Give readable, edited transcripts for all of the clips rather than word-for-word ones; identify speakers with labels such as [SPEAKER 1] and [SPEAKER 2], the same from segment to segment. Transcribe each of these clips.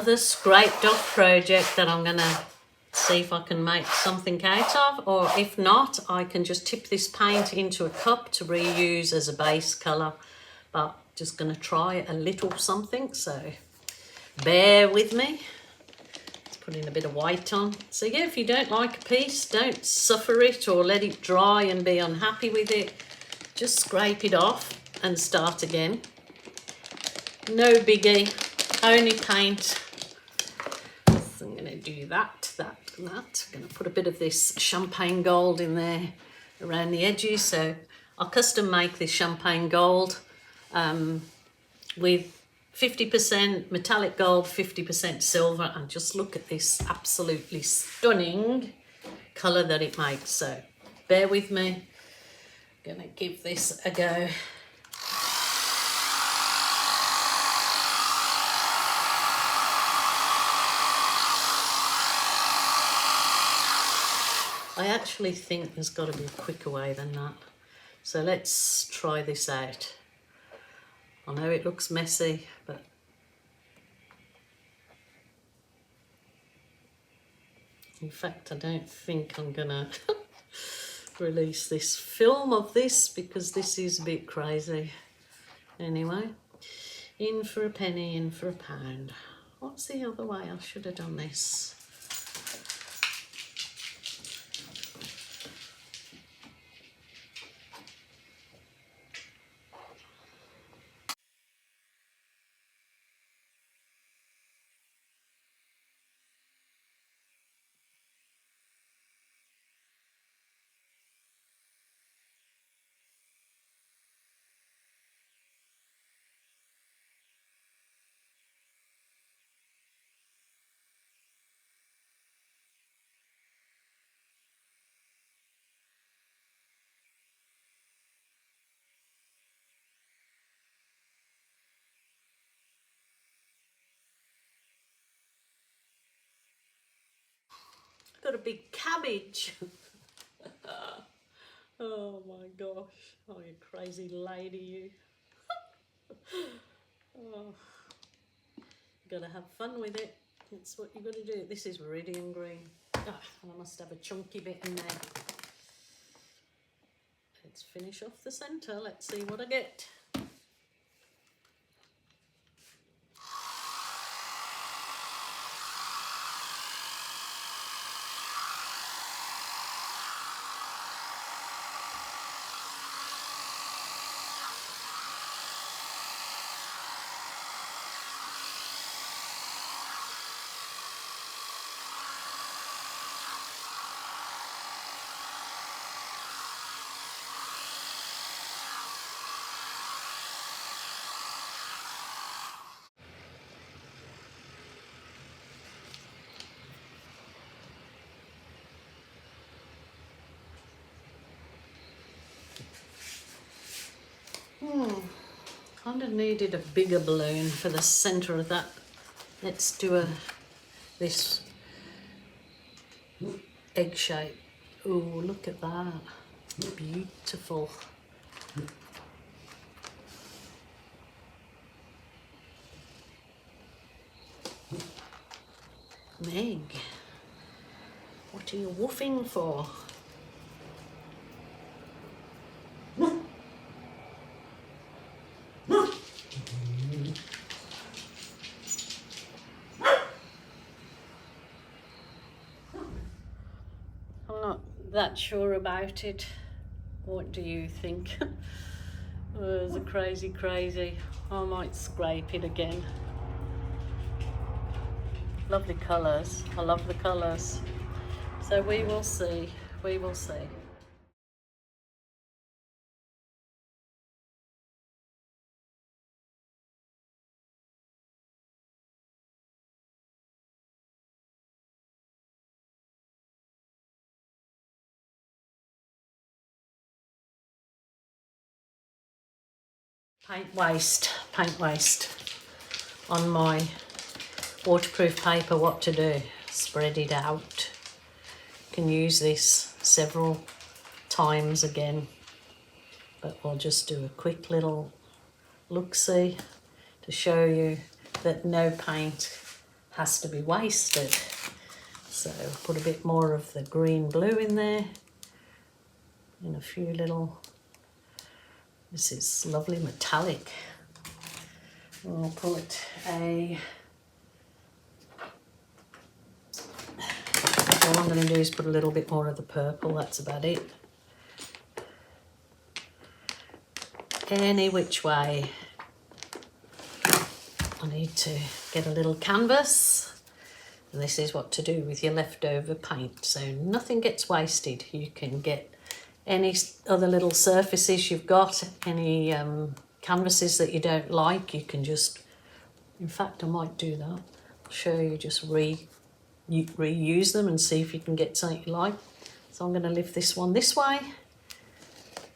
[SPEAKER 1] another scraped off project that I'm going to see if I can make something out of, or if not, I can just tip this paint into a cup to reuse as a base colour, but just going to try a little something, so bear with me. Let's put in a bit of white on. So yeah, if you don't like a piece, don't suffer it or let it dry and be unhappy with it. Just scrape it off and start again. No biggie, only paint. So I'm going to do that, and that. I'm going to put a bit of this champagne gold in there around the edges. So I'll custom make this champagne gold with 50% metallic gold, 50% silver, and just look at this absolutely stunning colour that it makes. So bear with me, I'm going to give this a go. I actually think there's got to be a quicker way than that. So let's try this out. I know it looks messy, but in fact, I don't think I'm gonna release this film of this because this is a bit crazy. Anyway, in for a penny, in for a pound. What's the other way I should have done this? Got a big cabbage. Oh my gosh. Oh, you crazy lady, you. Oh, you gotta have fun with it. That's what you gotta do. This is Viridian green. Oh, and I must have a chunky bit in there. Let's finish off the centre. Let's see what I get. Kind of needed a bigger balloon for the centre of that. Let's do this egg shape. Oh, look at that. Beautiful. Meg, what are you woofing for? I'm not that sure about it. What do you think? Oh, it's a crazy. I might scrape it again. Lovely colours. I love the colours. So we will see. We will see. Paint waste on my waterproof paper. What to do? Spread it out. You can use this several times again, but we'll just do a quick little look-see to show you that no paint has to be wasted. So put a bit more of the green blue in there, and a few little, this is lovely metallic. I'll put all I'm going to do is put a little bit more of the purple, that's about it. Any which way. I need to get a little canvas, and this is what to do with your leftover paint, so nothing gets wasted. You can get any other little surfaces you've got, any canvases that you don't like, you can just, in fact I might do that, I'll show you, just reuse them and see if you can get something you like. So I'm going to lift this one this way.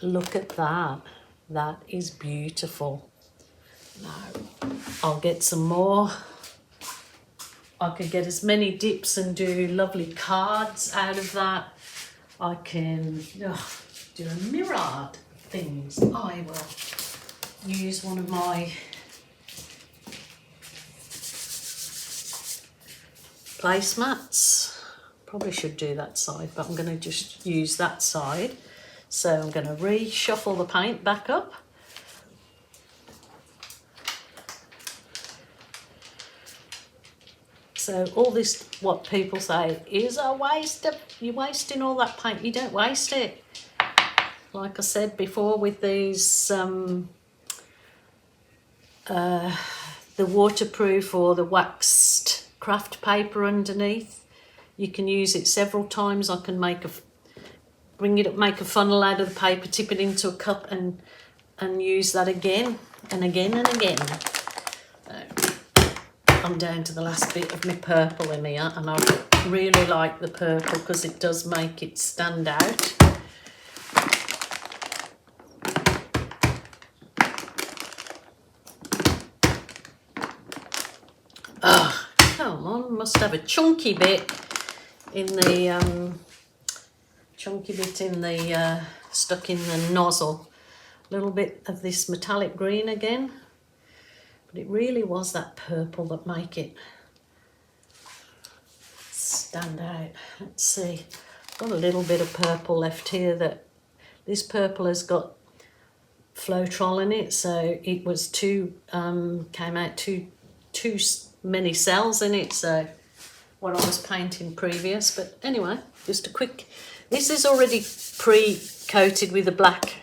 [SPEAKER 1] Look at that, that is beautiful. Now I'll get some more. I could get as many dips and do lovely cards out of that. I can do a myriad things. I will use one of my placemats. Probably should do that side, but I'm going to just use that side. So I'm going to reshuffle the paint back up. So all this, what people say is a waste of, you're wasting all that paint. You don't waste it. Like I said before, with these, the waterproof or the waxed craft paper underneath, you can use it several times. I can make make a funnel out of the paper, tip it into a cup, and use that again and again and again. I'm down to the last bit of my purple in here, and I really like the purple because it does make it stand out. Oh, come on, must have a chunky bit in the stuck in the nozzle. A little bit of this metallic green again. But it really was that purple that make it stand out. Let's see, got a little bit of purple left here. That this purple has got Floetrol in it, so it was too many cells in it, so what I was painting previous. But anyway, just a quick, this is already pre-coated with a black,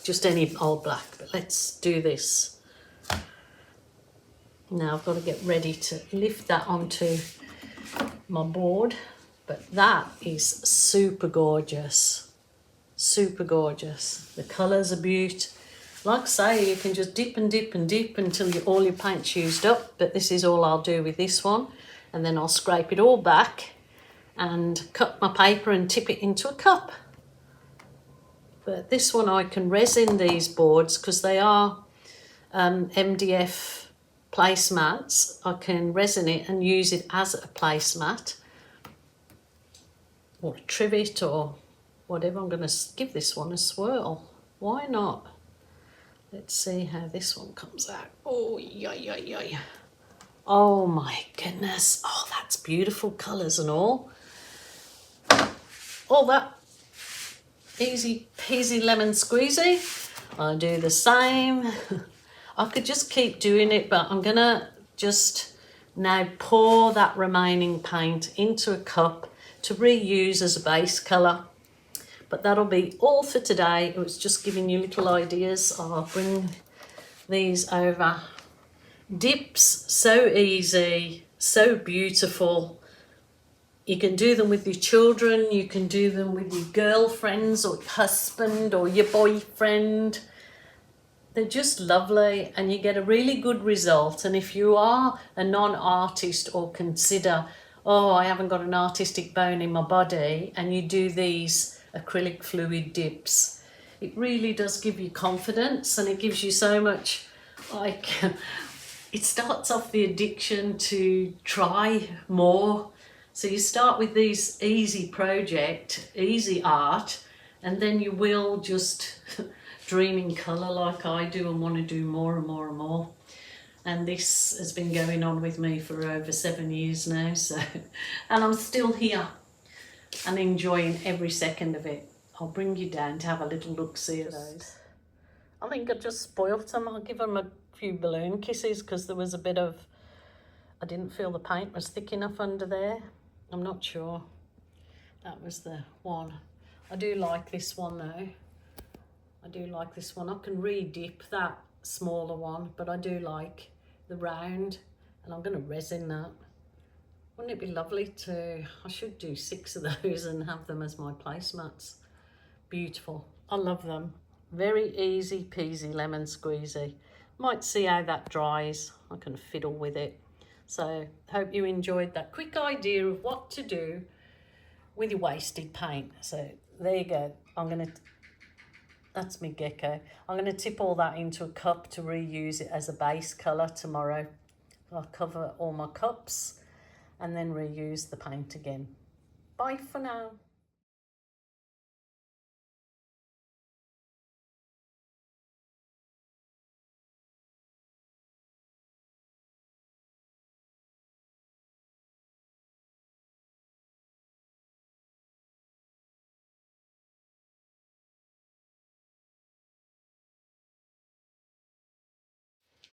[SPEAKER 1] just any old black, but let's do this. Now I've got to get ready to lift that onto my board, but that is super gorgeous, super gorgeous. The colours are beautiful. Like I say, you can just dip and dip and dip until all your paint's used up, but this is all I'll do with this one, and then I'll scrape it all back and cut my paper and tip it into a cup. But this one I can resin these boards because they are MDF placemats. I can resin it and use it as a placemat or a trivet or whatever. I'm going to give this one a swirl. Why not? Let's see how this one comes out. Oh, yeah. Oh my goodness. Oh, that's beautiful colours and all. All that easy peasy lemon squeezy. I'll do the same. I could just keep doing it, but I'm gonna just now pour that remaining paint into a cup to reuse as a base colour. But that'll be all for today. It was just giving you little ideas. I'll bring these over. Dips, so easy, so beautiful. You can do them with your children, you can do them with your girlfriends or your husband or your boyfriend. They're just lovely and you get a really good result. And if you are a non-artist or consider, oh, I haven't got an artistic bone in my body, and you do these acrylic fluid dips, it really does give you confidence, and it gives you so much, like, it starts off the addiction to try more. So you start with these easy easy art, and then you will just dream in colour like I do and want to do more and more and more. And this has been going on with me for over 7 years now, so, and I'm still here and enjoying every second of it. I'll bring you down to have a little look-see at those. I think I just spoilt them. I'll give them a few balloon kisses because there was a bit of, I didn't feel the paint was thick enough under there. I'm not sure. That was the one. I do like this one though. I do like this one. I can re-dip that smaller one, but I do like the round, and I'm going to resin that. Wouldn't it be lovely to, I should do 6 of those and have them as my placemats. Beautiful. I love them. Very easy peasy lemon squeezy. Might see how that dries. I can fiddle with it. So hope you enjoyed that quick idea of what to do with your wasted paint. So there you go. That's my gecko. I'm going to tip all that into a cup to reuse it as a base colour tomorrow. I'll cover all my cups and then reuse the paint again. Bye for now.